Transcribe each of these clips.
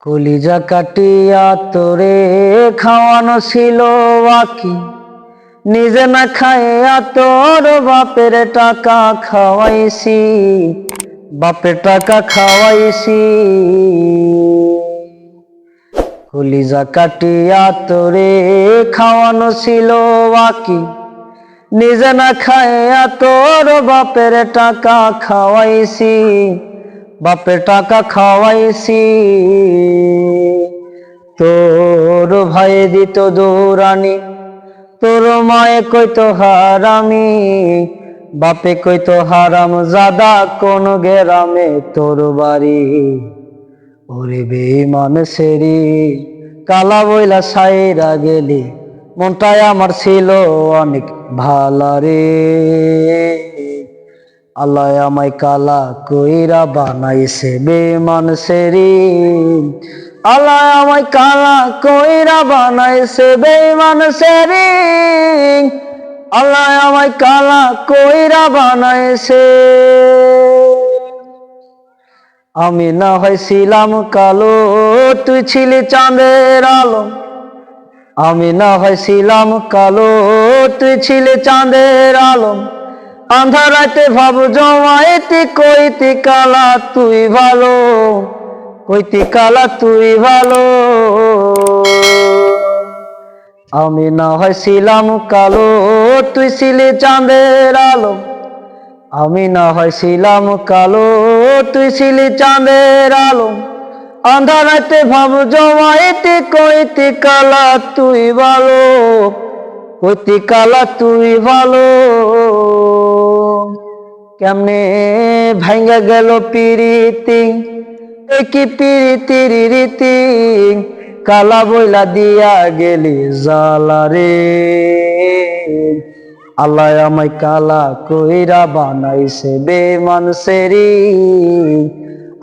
কলিজা কাটিয়া তোরে খাওয়ানো ছিল বাকি, নিজে না খাইয়া তোর বাপের টাকা খাওয়াইছি, বাপের টাকা খাওয়াইছি। কলিজা কাটিয়া তোরে খাওয়ানো ছিল বাকি, নিজে না খাইয়া তোর বাপের টাকা খাওয়াইছি, বাপের টাকা খাওয়াইছি। তোর ভাই দিত দৌড়ানি, তোর মায়ে কইতো হারামি, বাপে কইতো হারাম জাদা কোন গেরামে তোর বাড়ি। ওরে বেঈমান সেরি কালা বইলা সাইরা গেলি, মনটাই আমার ছিল অনেক ভালা রে। আল্লাহ আমায় কালা কইরা বানাইছে বেঈমান সেরি, আল্লাহ আমায় কালা কইরা বানাইছে বেঈমান সেরি, আল্লাহ আমায় কালা কইরা বানাইছে। আমি না হয়েছিলাম কালো, তুই ছিলি চাঁদের আলো। আমি না হয়েছিলাম কালো, তুই ছিলি চাঁদের আলো। আন্ধার রাতে ভাব জমাইতি, কইতি কালা তুই ভালো, কইতি কালা তুই ভালো। আমি না হয়েছিলাম কালো, তুই ছিলি চাঁদের আলো। আমি না হয়েছিলাম কালো, তুই ছিলি চাঁদের আলো। আন্ধার রাতে ভাব জমাইতি, কইতি কালা তুই ভালো, কইতি কালা তুই ভালো। কেমনে ভাঙ্গা গেল পিরিতি, কি পিরিতির রীতি, কালা বইলা দিয়া গেলি জালা রে। আল্লাহ আমায় কালা কইরা বানাইছে বেঈমান সেরি,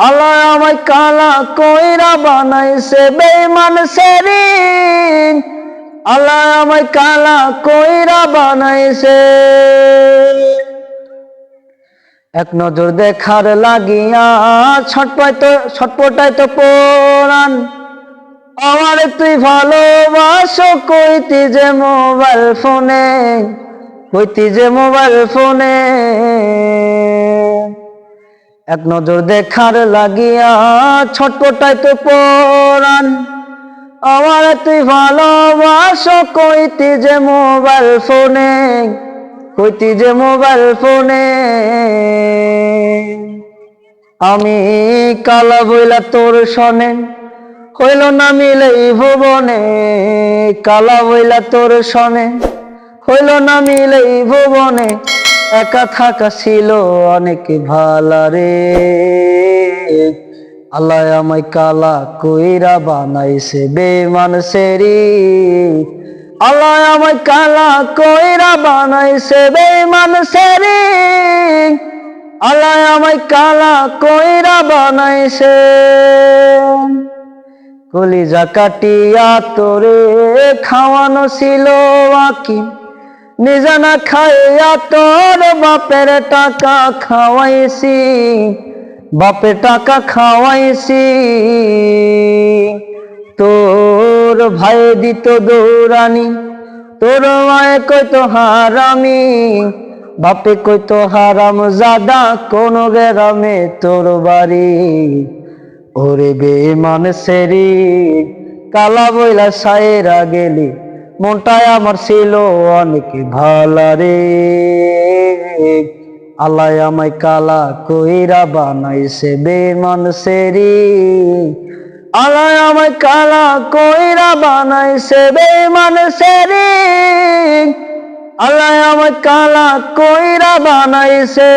আল্লাহ আমায় কালা কইরা বানাইছে বেঈমান সেরি, আল্লাহ আমায় কালা কইরা বানাইছে। এক নজর দেখার লাগিয়া ছটপটাই তো পরাণ, আমার তুই ভালোবাসো কইতি যে মোবাইল ফোনে, কইতি যে মোবাইল ফোনে। এক নজর দেখার লাগিয়া ছটপটাই তো পরাণ, আমার তুই ভালোবাসো কইতি যে মোবাইল ফোনে, কইতি যে মোবাইল ফোনে। আমি কালা বইলা তোর সনে, হইল না মিলে ভুবনে, কালা বইলা তোর সনে, হইল না মিলে ভুবনে। একা থাকা ছিল অনেক ভালা রে। আল্লাহ আমায় কালা কইরা বানাইছে বেঈমান সেরি, আল্লাহ আমায় কালা কইরা বানাইছে বেঈমান সেরি, আল্লাহ আমায় কালা কইরা বানাইছে। কলিজা কাটিয়া তোরে খাওয়ানো ছিল বাকি, নিজে না খাইয়া তোর বাপের টাকা খাওয়াইছি, বাপের টাকা খাওয়াইছি। তোর ভাই দিত দৌড়ানি, তোর মায়ে কইতো হারামি, বাপে কইতো হারাম জাদা কোন গেরামে তোর বাড়ি। ওরে বেঈমান সেরি কালা বইলা সাইরা গেলি, মনটাই আমার ছিল অনেক ভালা রে। আল্লাহ আমায় কালা কইরা বানাইছে বেঈমান সেরি, আল্লাহ আমায় কালা কইরা বানাইছে বেঈমান সেরি, আল্লাহ আমায় কালা কইরা বানাইছে।